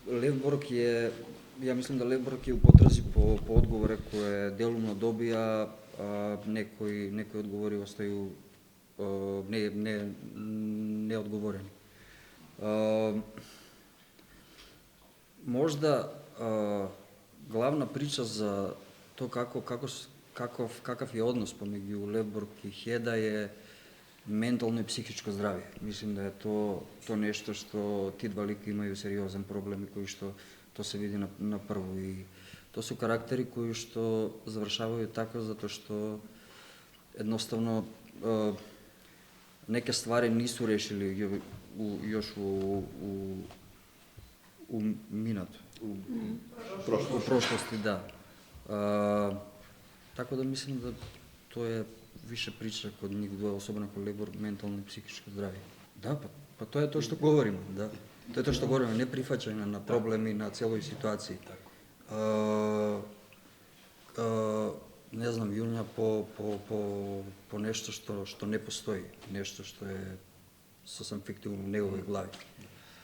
Levborg je, ja mislim da Levborg je u potrazi po odgovore koje delumno dobija, a neki odgovori ostaju neodgovoreni. Možda glavna priča za to kakav je odnos pomeđu Levborg i Heda je mentalno i psihičko zdravlje. Mislim da je to nešto što ti dva lika imaju seriozan problem i koji što to se vidi na prvu. I to su karakteri koji što završavaju tako zato što jednostavno neke stvari nisu rešili još u minatu. U prošlosti, da. Tako da mislim da to je više priča kod njih dvoje, osobno kod Levborg, mentalno i psihičko zdravlje. Da, pa to je to što govorimo, da. To je to što govorimo, neprihvaćanje na problem i na celoj situaciji. Ne znam, Junja po nešto što ne postoji, nešto što je sasvim fiktivno u njegovoj glavi.